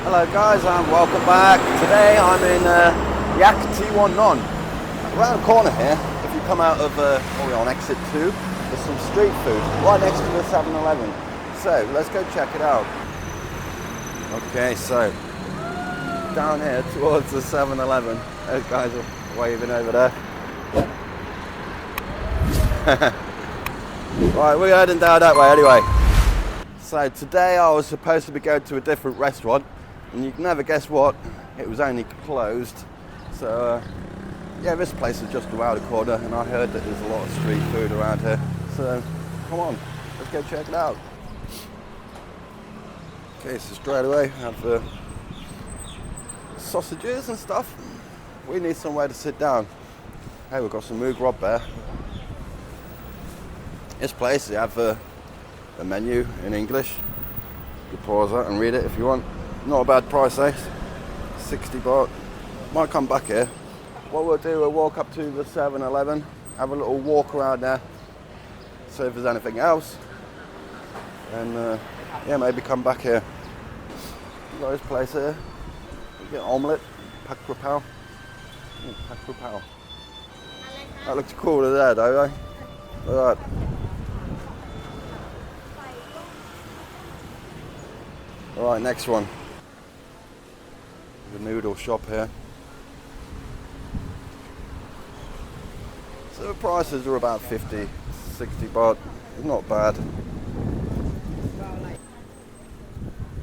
Hello guys and welcome back. Today I'm in Yaek Tiwanon. Around the corner here, if you come out of we're on exit 2, there's some street food right next to the 7-Eleven. So let's go check it out. Okay, so down here towards the 7-Eleven, those guys are waving over there. Right, we're heading down that way anyway. So today I was supposed to be going to a different restaurant, and you can never guess what, it was only closed. So yeah, this place is just around the corner, and I heard that there's a lot of street food around here. So come on, let's go check it out. Okay, so straight away have sausages and stuff. We need somewhere to sit down. Hey, we've got some moog rob there. This place, they have a menu in English. You pause that and read it if you want. Not a bad price, eh? 60 baht. Might come back here. What we'll do, we'll walk up to the 7-Eleven, have a little walk around there, see if there's anything else, and yeah, maybe come back here. We've got this place here. You get omelette, Pacal. Pacal. That looks cooler there, though, eh? Alright. Alright, next one. The noodle shop here. So the prices are about 50, 60 baht. Not bad.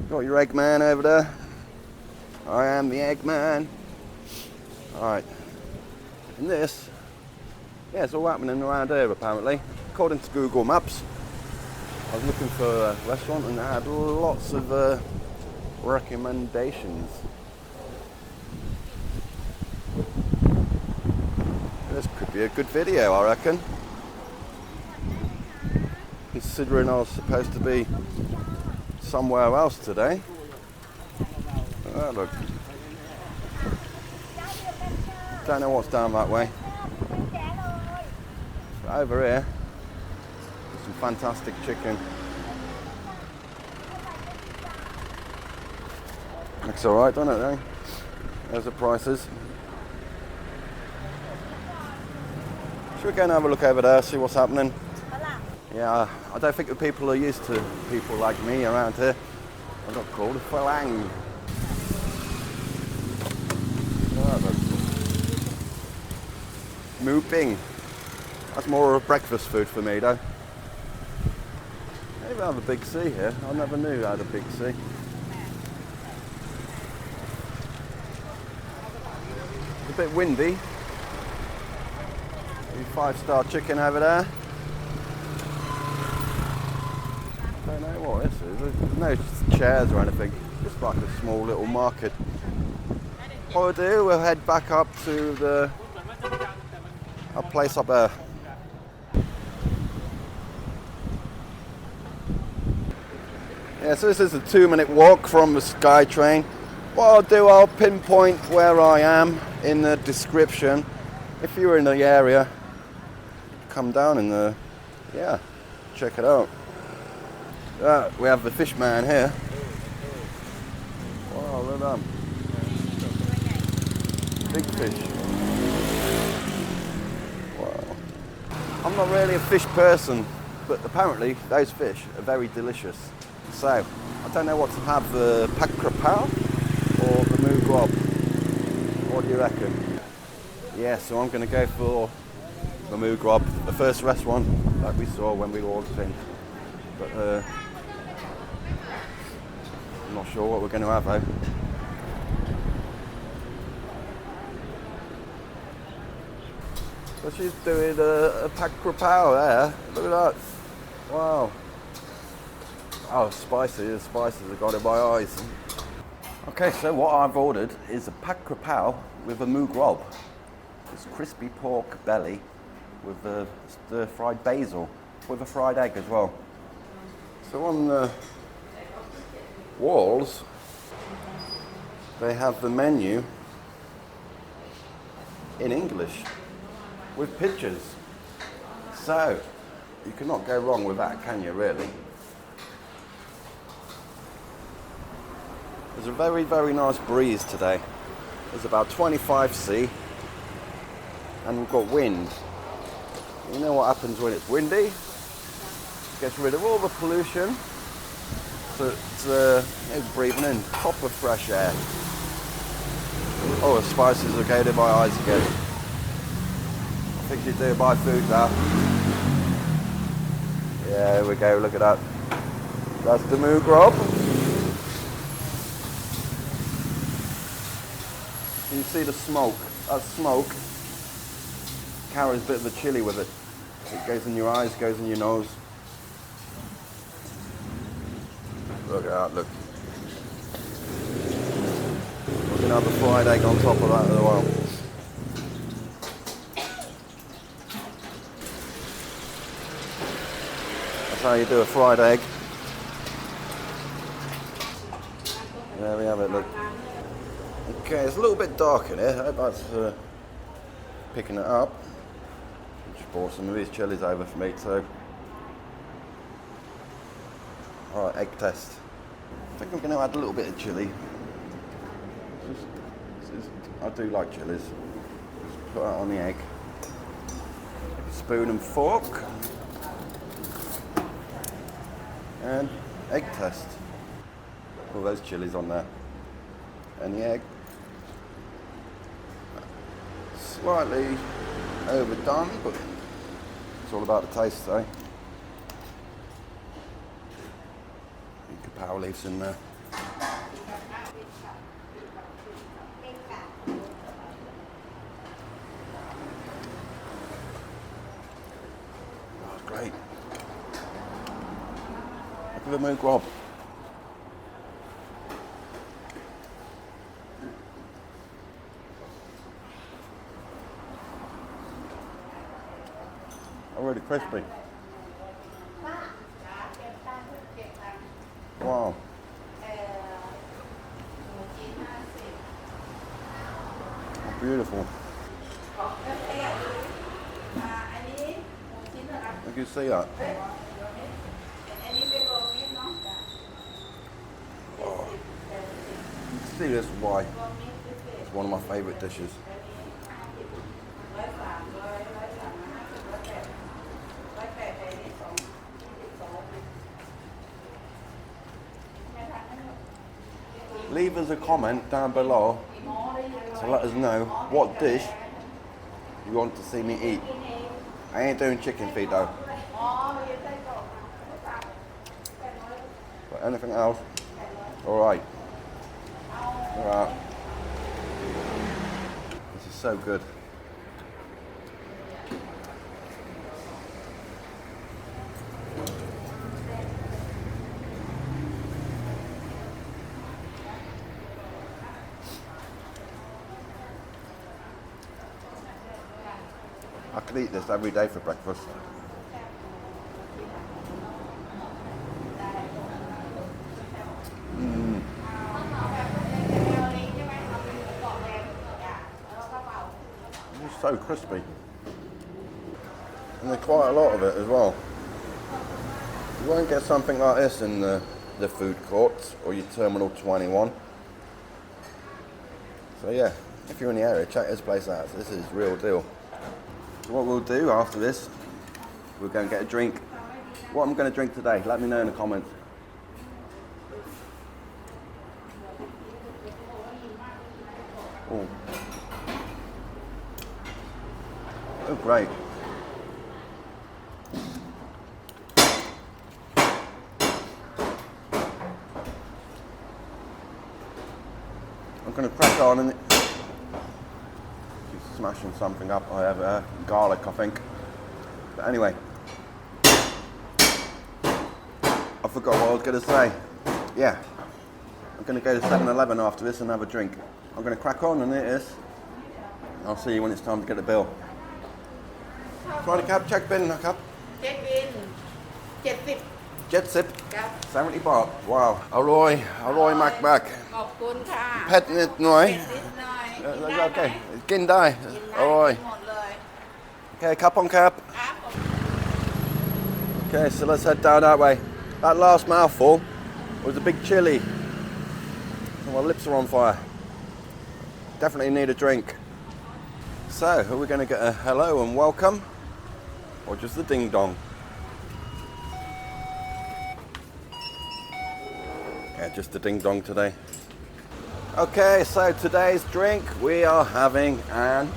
Got your Eggman over there. I am the Eggman. Alright. And this, yeah, it's all happening around here apparently. According to Google Maps, I was looking for a restaurant and they had lots of recommendations. This could be a good video, I reckon. Considering I was supposed to be somewhere else today. Oh, look. Don't know what's down that way. But over here, some fantastic chicken. Looks alright, doesn't it, eh? There's the prices. Should we go and have a look over there, see what's happening? Yeah, I don't think the people are used to people like me around here. I got called a Phalang. Mu Bing. That's more of a breakfast food for me though. Maybe I have a big C here. I never knew I had a big C. It's a bit windy. 5-star chicken over there. Don't know what this is. There's no chairs or anything. Just like a small little market. What we'll do, we'll head back up to a place up there. Yeah, so this is a 2-minute walk from the SkyTrain. What I'll do, I'll pinpoint where I am in the description. If you're in the area, come down and yeah, check it out. We have the fish man here. Wow, look at that. Big fish. Wow. I'm not really a fish person, but apparently those fish are very delicious. So, I don't know what to have, the Pacal or the moog rob. What do you reckon? Yeah, so I'm going to go for the moog rob, the first restaurant that we saw when we walked in. But I'm not sure what we're going to have though. So she's doing a Pacal there. Look at that. Wow. Oh, spicy. The spices have got in my eyes. Okay, so what I've ordered is a Pacal with a moog rob. It's crispy pork belly with the stir-fried basil, with a fried egg as well. So on the walls, they have the menu in English with pictures. So you cannot go wrong with that, can you really? There's a very, very nice breeze today. There's about 25 C and we've got wind. You know what happens when it's windy? It gets rid of all the pollution. So it's breathing in proper fresh air. Oh, the spices are going in my eyes again. I think you do buy food now. Yeah, here we go, look at that. That's the moo grub. You see the smoke. That smoke carries a bit of the chili with it. It goes in your eyes, goes in your nose. Look at that, look. We're going to have a fried egg on top of that as well. That's how you do a fried egg. There we have it, look. Okay, it's a little bit dark in here. I hope that's picking it up. Just brought some of these chilies over for me too. Alright, egg test. I think I'm going to add a little bit of chili. I do like chilies. Just put that on the egg. Spoon and fork. And egg test. All those chilies on there. And the egg. Slightly overdone, but it's all about the taste, eh? Power leaves in there. Oh, great. Look at the moo grub. Already crispy. Wow. Beautiful. You can see that. Oh. See this is why it's one of my favourite dishes. Leave us a comment down below to let us know what dish you want to see me eat. I ain't doing chicken feet though. But anything else? Alright. Alright. This is so good. I could eat this every day for breakfast. It's so crispy. And there's quite a lot of it as well. You won't get something like this in the food courts or your Terminal 21. So yeah, if you're in the area, check this place out. This is real deal. So what we'll do after this, we're going to get a drink. What I'm going to drink today, let me know in the comments. Oh, oh great. I'm going to crack on and smashing something up. I have garlic, I think. But anyway, I forgot what I was going to say. Yeah, I'm going to go to 7-Eleven after this and have a drink. I'm going to crack on and eat this. I'll see you when it's time to get the bill. สวัสดีครับเช็คบิลนะครับเช็คบิล70ครับ70 บาทว้าวอร่อยมากขอบคุณค่ะเผ็ดนิดหน่อยโอเคกินได้อร่อยโอเคครับผมครับ Okay, so let's head down that way. That last mouthful was a big chili. So My lips are on fire. Definitely need a drink. So, are we going to get a hello and welcome? Or just a ding dong? Yeah, just a ding dong today. Okay, so today's drink, we are having an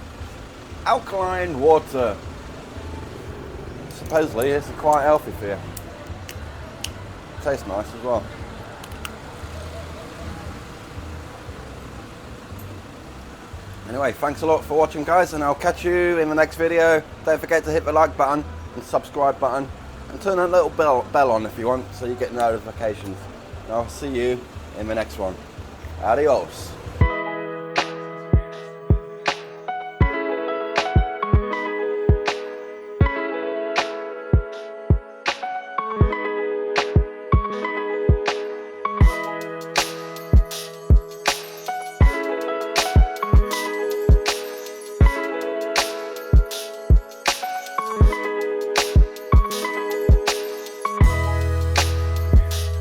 alkaline water. Supposedly it's quite healthy for you. Tastes nice as well. Anyway, thanks a lot for watching, guys, and I'll catch you in the next video. Don't forget to hit the like button and subscribe button and turn that little bell on if you want, so you get notifications. And I'll see you in the next one. Adios.